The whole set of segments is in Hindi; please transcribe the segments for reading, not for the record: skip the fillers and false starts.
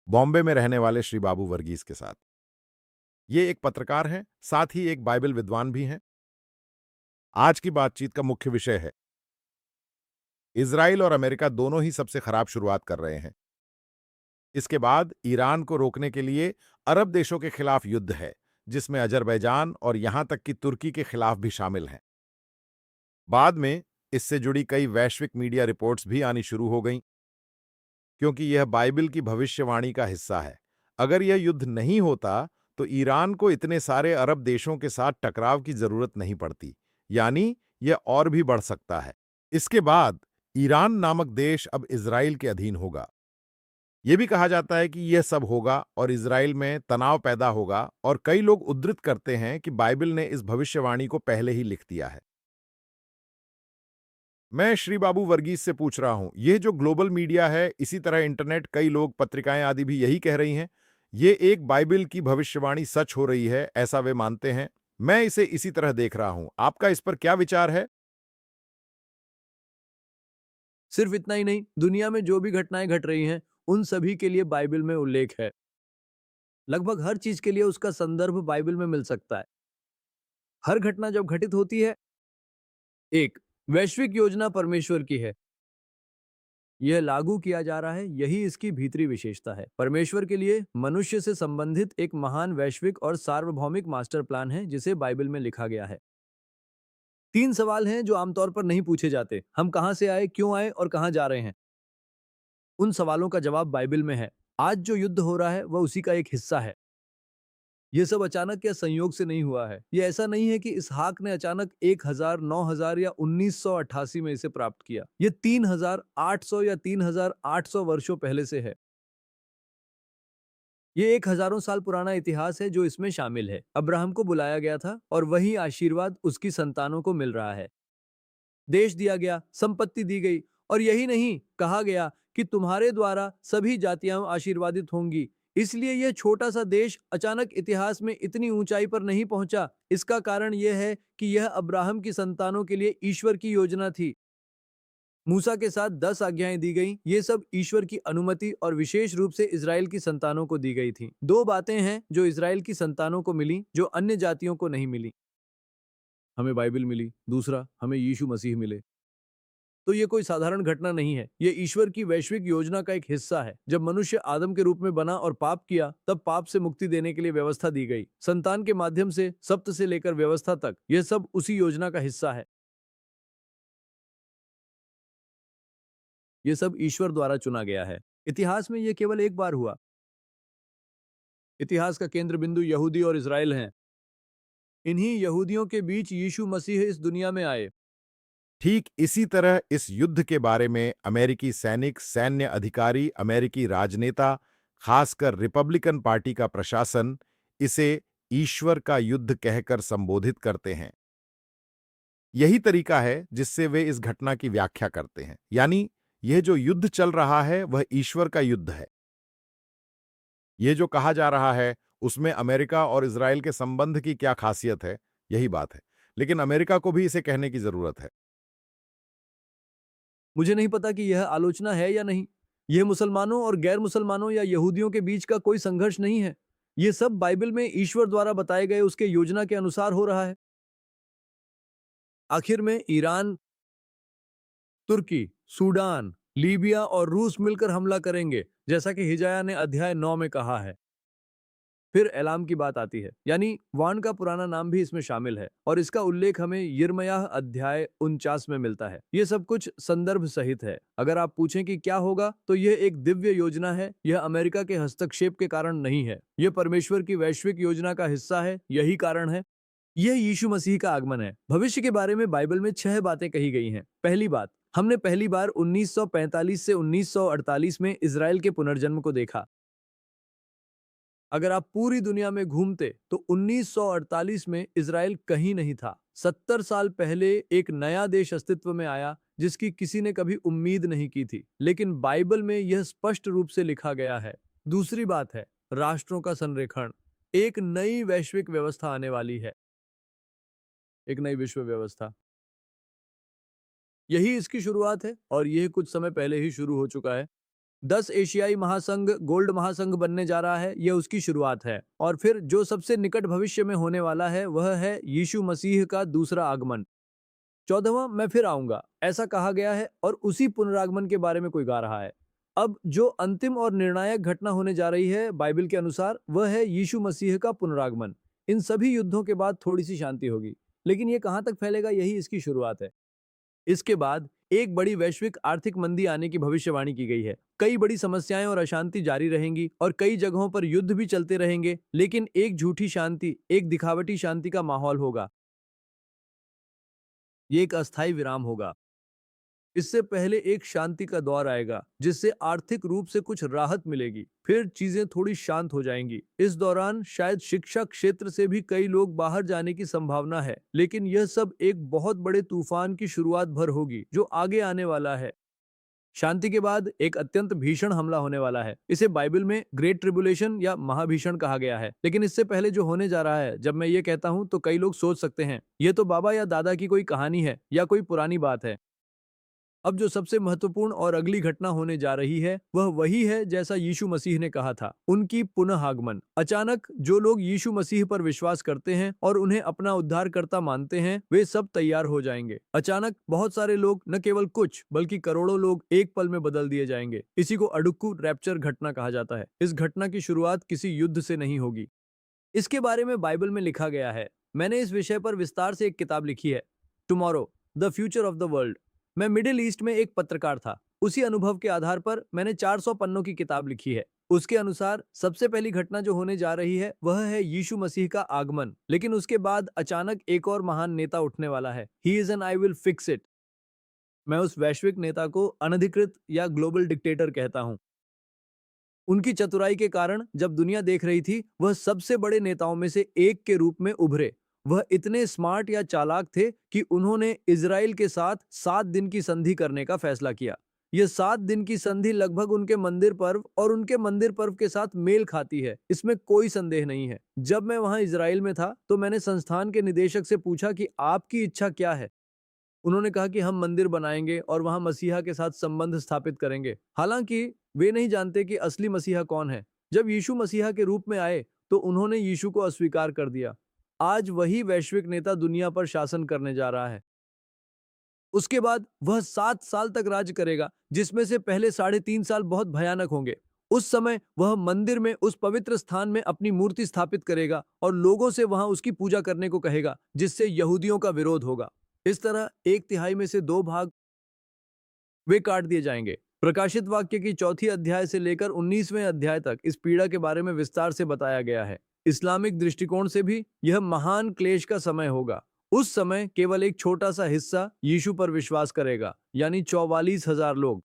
बॉम्बे में रहने वाले श्री बाबू वर्गीस के साथ। ये एक पत्रकार हैं, साथ ही एक बाइबल विद्वान भी हैं। आज की बातचीत का मुख्य विषय है इजराइल और अमेरिका दोनों ही सबसे खराब शुरुआत कर रहे हैं। इसके बाद ईरान को रोकने के लिए अरब देशों के खिलाफ युद्ध है, जिसमें अजरबैजान और यहां तक कि तुर्की के खिलाफ भी शामिल हैं। बाद में इससे जुड़ी कई वैश्विक मीडिया रिपोर्ट्स भी आनी शुरू हो गईं, क्योंकि यह बाइबल की भविष्यवाणी का हिस्सा है। अगर यह युद्ध नहीं होता, तो ईरान को इतने सारे अरब देशों के साथ टकराव की जरूरत नहीं पड़ती, यानी यह और भी बढ़ सकता है। इसके बाद ईरान नामक देश अब इजराइल के अधीन होगा। यह भी कहा जाता है कि यह सब होगा और इजराइल में तनाव पैदा होगा, और कई लोग उद्धृत करते हैं कि बाइबल ने इस भविष्यवाणी को पहले ही लिख दिया है। मैं श्री बाबू वर्गीस से पूछ रहा हूं, यह जो ग्लोबल मीडिया है, इसी तरह इंटरनेट, कई लोग, पत्रिकाएं आदि भी यही कह रही हैं, ये एक बाइबल की भविष्यवाणी सच हो रही है, ऐसा वे मानते हैं। मैं इसे इसी तरह देख रहा हूं। आपका इस पर क्या विचार है? सिर्फ इतना ही नहीं, दुनिया में जो भी घटनाएं घट रही हैं, उन सभी के लिए बाइबल में उल्लेख है। लगभग हर चीज के लिए उसका संदर्भ बाइबल में मिल सकता है। हर घटना जब घटित होती है, एक वैश्विक योजना परमेश्वर की है। यह लागू किया जा रहा है, यही इसकी भीतरी विशेषता है। परमेश्वर के लिए मनुष्य से संबंधित एक महान वैश्विक और सार्वभौमिक मास्टर प्लान है, जिसे बाइबल में लिखा गया है। तीन सवाल हैं जो आमतौर पर नहीं पूछे जाते: हम कहां से आए, क्यों आए और कहां जा रहे हैं। उन सवालों का जवाब बाइबल में है। आज जो युद्ध हो रहा है, वह उसी का एक हिस्सा है। ये सब अचानक या संयोग से नहीं हुआ है। ये ऐसा नहीं है कि इसहाक ने अचानक 1000, 9000 या 1988 में इसे प्राप्त किया। ये 3800 या 3800 वर्षों पहले से है। ये एक हजारों साल पुराना इतिहास है जो इसमें शामिल है। अब्राहम को बुलाया गया था और वही आशीर्वाद उसकी संतानों को मिल रहा है। देश दिया गया, संपत्ति दी गई, और यही नहीं, कहा गया कि तुम्हारे द्वारा सभी जातियां आशीर्वादित होंगी। इसलिए यह छोटा सा देश अचानक इतिहास में इतनी ऊंचाई पर नहीं पहुंचा। इसका कारण यह है कि यह अब्राहम की संतानों के लिए ईश्वर की योजना थी। मूसा के साथ 10 आज्ञाएं दी गई। ये सब ईश्वर की अनुमति और विशेष रूप से इज़राइल की संतानों को दी गई थी। दो बातें हैं जो इज़राइल की संतानों को मिली, जो अन्य जातियों को नहीं मिली। हमें बाइबल मिली, दूसरा, हमें यीशु मसीह मिले। तो ये कोई साधारण घटना नहीं है। ये ईश्वर की वैश्विक योजना का एक हिस्सा है। जब मनुष्य आदम के रूप में बना और पाप किया, तब पाप से मुक्ति देने के लिए व्यवस्था दी गई। संतान के माध्यम से, सप्त से लेकर व्यवस्था तक, यह सब उसी योजना का हिस्सा है। ये सब ईश्वर द्वारा चुना गया है। इतिहास में यह केवल एक बार हुआ। इतिहास का केंद्र बिंदु यहूदी और इज़राइल हैं। इन्हीं यहूदियों के बीच यीशु मसीह इस दुनिया में आए। ठीक इसी तरह इस युद्ध के बारे में अमेरिकी सैनिक, सैन्य अधिकारी, अमेरिकी राजनेता, खासकर रिपब्लिकन पार्टी का प्रशासन इसे ईश्वर का युद्ध कहकर संबोधित करते हैं। यही तरीका है जिससे वे इस घटना की व्याख्या करते हैं, यानी यह जो युद्ध चल रहा है वह ईश्वर का युद्ध है। ये जो कहा जा रहा है उसमें अमेरिका और इजराइल के संबंध की क्या खासियत है, यही बात है। लेकिन अमेरिका को भी इसे कहने की जरूरत है। मुझे नहीं पता कि यह आलोचना है या नहीं। यह मुसलमानों और गैर मुसलमानों या यहूदियों के बीच का कोई संघर्ष नहीं है। यह सब बाइबल में ईश्वर द्वारा बताए गए उसके योजना के अनुसार हो रहा है। आखिर में ईरान, तुर्की, सूडान, लीबिया और रूस मिलकर हमला करेंगे, जैसा कि हिजाया ने अध्याय 9 में कहा है। फिर एलाम की बात आती है, यानी वान का पुराना नाम भी इसमें शामिल है, और इसका उल्लेख हमें यिर्मयाह अध्याय 49 में मिलता है। ये सब कुछ संदर्भ सहित है। अगर आप पूछें कि क्या होगा, तो यह एक दिव्य योजना है। यह अमेरिका के हस्तक्षेप के कारण नहीं है। यह परमेश्वर की वैश्विक योजना का हिस्सा है। यही कारण है यह यीशु मसीह का आगमन है। भविष्य के बारे में बाइबल में 6 बातें कही गई हैं। पहली बात, हमने पहली बार 1945 से 1948 में इज़राइल के पुनर्जन्म को देखा। अगर आप पूरी दुनिया में घूमते, तो 1948 में इज़राइल कहीं नहीं था। 70 साल पहले एक नया देश अस्तित्व में आया, जिसकी किसी ने कभी उम्मीद नहीं की थी। लेकिन बाइबल में यह स्पष्ट रूप से लिखा गया है। दूसरी बात है राष्ट्रों का संरेखण। एक नई वैश्विक व्यवस्था आने वाली है। एक नई विश्व व्यवस्था। यही इसकी शुरुआत है, और यह कुछ समय पहले ही शुरू हो चुका है। 10 एशियाई महासंघ गोल्ड महासंघ बनने जा रहा है, यह उसकी शुरुआत है। और फिर जो सबसे निकट भविष्य में होने वाला है वह है यीशु मसीह का दूसरा आगमन। 14वां मैं फिर आऊंगा, ऐसा कहा गया है और उसी पुनरागमन के बारे में कोई गा रहा है। अब जो अंतिम और निर्णायक घटना होने जा रही है बाइबल के अनुसार वह है यीशु मसीह का पुनरागमन। इन सभी युद्धों के बाद थोड़ी सी शांति होगी, लेकिन ये कहां तक फैलेगा यही इसकी शुरुआत है। इसके बाद एक बड़ी वैश्विक आर्थिक मंदी आने की भविष्यवाणी की गई है। कई बड़ी समस्याएं और अशांति जारी रहेंगी और कई जगहों पर युद्ध भी चलते रहेंगे, लेकिन एक झूठी शांति, एक दिखावटी शांति का माहौल होगा। ये एक अस्थायी विराम होगा। इससे पहले एक शांति का दौर आएगा जिससे आर्थिक रूप से कुछ राहत मिलेगी, फिर चीजें थोड़ी शांत हो जाएंगी। इस दौरान शायद शिक्षा क्षेत्र से भी कई लोग बाहर जाने की संभावना है, लेकिन यह सब एक बहुत बड़े तूफान की शुरुआत भर होगी जो आगे आने वाला है। शांति के बाद एक अत्यंत भीषण हमला होने वाला है। इसे बाइबल में ग्रेट ट्रिबुलेशन या महाभीषण कहा गया है। लेकिन इससे पहले जो होने जा रहा है, जब मैं ये कहता हूं तो कई लोग सोच सकते हैं ये तो बाबा या दादा की कोई कहानी है या कोई पुरानी बात है। अब जो सबसे महत्वपूर्ण और अगली घटना होने जा रही है वह वही है जैसा यीशु मसीह ने कहा था, उनकी पुनः आगमन। अचानक जो लोग यीशु मसीह पर विश्वास करते हैं और उन्हें अपना उद्धारकर्ता मानते हैं वे सब तैयार हो जाएंगे। अचानक बहुत सारे लोग, न केवल कुछ बल्कि करोड़ों लोग एक पल में बदल दिए जाएंगे। इसी को अडुक्कू रैप्चर घटना कहा जाता है। इस घटना की शुरुआत किसी युद्ध से नहीं होगी। इसके बारे में बाइबल में लिखा गया है। मैंने इस विषय पर विस्तार से एक किताब लिखी है, tomorrow the future of the world. मैं मिडिल ईस्ट में एक पत्रकार था। उसी अनुभव के आधार पर मैंने 400 पन्नों की किताब लिखी है। उसके अनुसार सबसे पहली घटना जो होने जा रही है वह है यीशु मसीह का आगमन, लेकिन उसके बाद अचानक एक और महान नेता उठने वाला है। He is an I will fix it. मैं उस वैश्विक नेता को अनधिकृत या ग्लोबल डिक्टेटर कहता हूं। उनकी चतुराई के कारण जब दुनिया देख रही थी वह सबसे बड़े नेताओं में से एक के रूप में उभरे। वह इतने स्मार्ट या चालाक थे कि उन्होंने इजराइल के साथ 7 दिन की संधि करने का फैसला किया। यह 7 दिन की संधि लगभग उनके मंदिर पर्व और उनके मंदिर पर्व के साथ मेल खाती है, इसमें कोई संदेह नहीं है। जब मैं वहां इजराइल में था तो मैंने संस्थान के निदेशक से पूछा कि आपकी इच्छा क्या है। उन्होंने कहा कि हम मंदिर बनाएंगे और वहां मसीहा के साथ संबंध स्थापित करेंगे। हालांकि वे नहीं जानते कि असली मसीहा कौन है। जब यीशु मसीहा के रूप में आए तो उन्होंने यीशु को अस्वीकार कर दिया। आज वही वैश्विक नेता दुनिया पर शासन करने जा रहा है। उसके बाद वह 7 साल तक राज्य करेगा, जिसमें से पहले 3.5 साल बहुत भयानक होंगे। उस समय वह मंदिर में उस पवित्र स्थान में अपनी मूर्ति स्थापित करेगा और लोगों से वहां उसकी पूजा करने को कहेगा, जिससे यहूदियों का विरोध होगा। इस तरह 1/3 में से 2 भाग वे काट दिए जाएंगे। प्रकाशित वाक्य की 4 अध्याय से लेकर 19वें अध्याय तक इस पीड़ा के बारे में विस्तार से बताया गया है। इस्लामिक दृष्टिकोण से भी यह महान क्लेश का समय होगा। उस समय केवल एक छोटा सा हिस्सा यीशु पर विश्वास करेगा, यानी 44,000 लोग।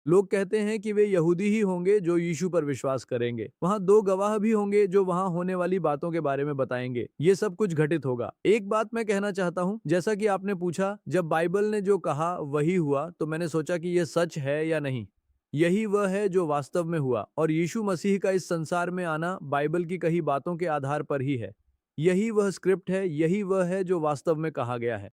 लोग कहते हैं कि वे यहूदी ही होंगे जो यीशु पर विश्वास करेंगे। वहां 2 गवाह भी होंगे जो वहां होने वाली बातों के बारे में बताएंगे। ये सब कुछ घटित होगा। एक बात मैं कहना चाहता हूं, जैसा कि आपने पूछा, जब बाइबल ने जो कहा वही हुआ, तो मैंने सोचा कि यह सच है या नहीं। यही वह है जो वास्तव में हुआ और यीशु मसीह का इस संसार में आना बाइबल की कही बातों के आधार पर ही है। यही वह स्क्रिप्ट है, यही वह है जो वास्तव में कहा गया है।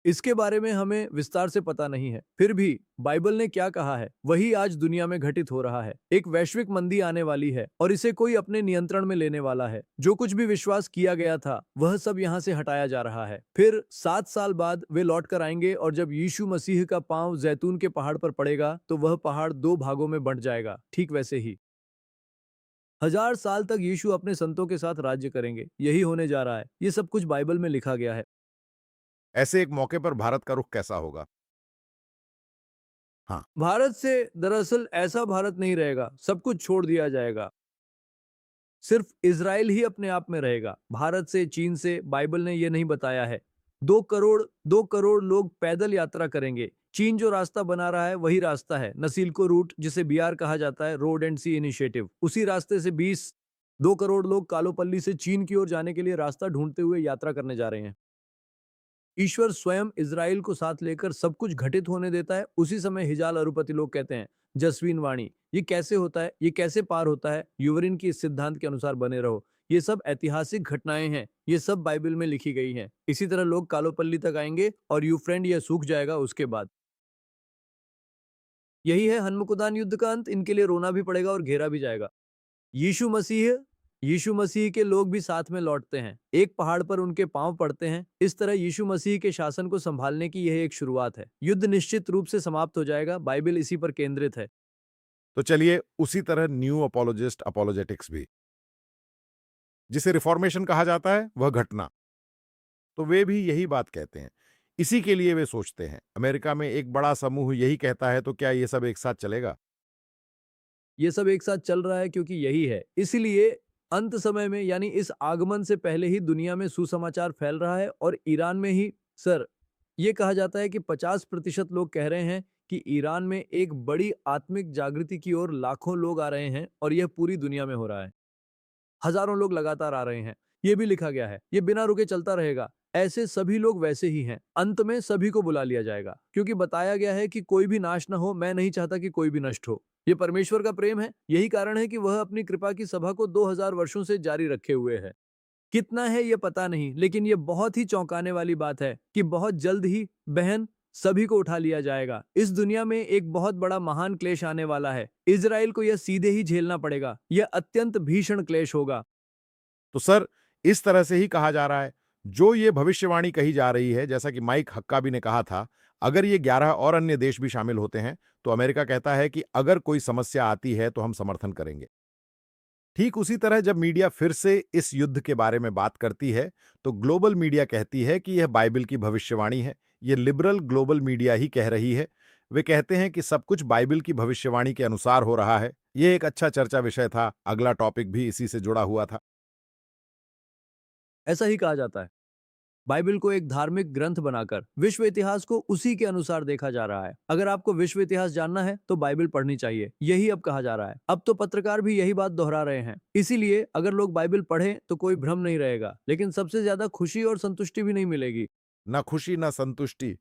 इसके बारे में हमें विस्तार से पता नहीं है, फिर भी बाइबल ने क्या कहा है वही आज दुनिया में घटित हो रहा है। एक वैश्विक मंदी आने वाली है और इसे कोई अपने नियंत्रण में लेने वाला है। जो कुछ भी विश्वास किया गया था वह सब यहाँ से हटाया जा रहा है। फिर 7 साल बाद वे लौट कर आएंगे और जब यीशु मसीह का पांव जैतून के पहाड़ पर पड़ेगा तो वह पहाड़ 2 भागों में बंट जाएगा। ठीक वैसे ही 1000 साल तक यीशु अपने संतों के साथ राज्य करेंगे। यही होने जा रहा है। ये सब कुछ बाइबल में लिखा गया है। ऐसे एक मौके पर भारत का रुख कैसा होगा? हाँ। भारत से दरअसल ऐसा भारत नहीं रहेगा, सब कुछ छोड़ दिया जाएगा। सिर्फ इजराइल ही अपने आप में रहेगा। भारत से, चीन से बाइबल ने यह नहीं बताया है। 2 करोड़ लोग पैदल यात्रा करेंगे। चीन जो रास्ता बना रहा है वही रास्ता है, नसीलको रूट, जिसे बीआर कहा जाता है, रोड एंड सी इनिशिएटिव। उसी रास्ते से 2 करोड़ लोग कालोपल्ली से चीन की ओर जाने के लिए रास्ता ढूंढते हुए यात्रा करने जा रहे हैं। ईश्वर स्वयं इज़राइल को साथ लेकर सब कुछ घटित होने देता है। उसी समय हिजाल अरुपति लोग कहते हैं, जसवीन वाणी, ये कैसे होता है, ये कैसे पार होता है? यूवरिन की इस सिद्धांत के अनुसार बने रहो। ये सब ऐतिहासिक घटनाएं हैं, ये सब बाइबल में लिखी गई हैं। इसी तरह लोग कालोपल्ली तक आएंगे और यूफ्रेंड यह सूख जाएगा उसके बाद। यही है हन्मकुदान युद्ध का अंत। इनके लिए रोना भी पड़ेगा और घेरा भी जाएगा। यीशु मसीह के लोग भी साथ में लौटते हैं। एक पहाड़ पर उनके पांव पड़ते हैं। इस तरह यीशु मसीह के शासन को संभालने की यह एक शुरुआत है। युद्ध निश्चित रूप से समाप्त हो जाएगा। बाइबल इसी पर केंद्रित है। तो चलिए उसी तरह न्यू अपोलोजिस्ट अपोलोजेटिक्स भी, जिसे रिफॉर्मेशन कहा जाता है, वह घटना, तो वे भी यही बात कहते हैं। इसी के लिए वे सोचते हैं। अमेरिका में एक बड़ा समूह यही कहता है, तो क्या ये सब एक साथ चलेगा? ये सब एक साथ चल रहा है क्योंकि यही है। इसीलिए अंत समय में यानी इस आगमन से पहले ही दुनिया में सुसमाचार फैल रहा है और ईरान में ही। सर, ये कहा जाता है कि 50% लोग कह रहे हैं कि ईरान में एक बड़ी आत्मिक जागृति की ओर लाखों लोग आ रहे हैं और यह पूरी दुनिया में हो रहा है। हजारों लोग लगातार आ रहे हैं। ये भी लिखा गया है, ये बिना रुके चलता रहेगा। ऐसे सभी लोग वैसे ही हैं। अंत में सभी को बुला लिया जाएगा क्योंकि बताया गया है कि कोई भी नाश ना हो। मैं नहीं चाहता कि कोई भी नष्ट हो। ये परमेश्वर का प्रेम है। यही कारण है कि वह अपनी कृपा की सभा को 2000 वर्षों से जारी रखे हुए है। कितना है ये पता नहीं, लेकिन ये बहुत ही चौंकाने वाली बात है कि बहुत जल्द ही बहन सभी को उठा लिया जाएगा। इस दुनिया में एक बहुत बड़ा महान क्लेश आने वाला है। इज़राइल को यह सीधे ही झेलना पड़ेगा। यह अत्यंत भीषण क्लेश होगा। तो सर, इस तरह से ही कहा जा रहा है। जो ये भविष्यवाणी कही जा रही है, जैसा कि माइक हक्काबी ने कहा था, अगर ये 11 और अन्य देश भी शामिल होते हैं, तो अमेरिका कहता है कि अगर कोई समस्या आती है तो हम समर्थन करेंगे। ठीक उसी तरह जब मीडिया फिर से इस युद्ध के बारे में बात करती है, तो ग्लोबल मीडिया कहती है कि यह बाइबल की भविष्यवाणी है। ये लिबरल ग्लोबल मीडिया ही कह रही है। वे कहते हैं कि सब कुछ बाइबल की भविष्यवाणी के अनुसार हो रहा है। ये एक अच्छा चर्चा विषय था। अगला टॉपिक भी इसी से जुड़ा हुआ था। ऐसा ही कहा जाता है। बाइबल को एक धार्मिक ग्रंथ बनाकर विश्व इतिहास को उसी के अनुसार देखा जा रहा है। अगर आपको विश्व इतिहास जानना है तो बाइबल पढ़नी चाहिए। यही अब कहा जा रहा है। अब तो पत्रकार भी यही बात दोहरा रहे हैं। इसीलिए अगर लोग बाइबल पढ़ें तो कोई भ्रम नहीं रहेगा, लेकिन सबसे ज्यादा खुशी और संतुष्टि भी नहीं मिलेगी। ना खुशी ना संतुष्टि।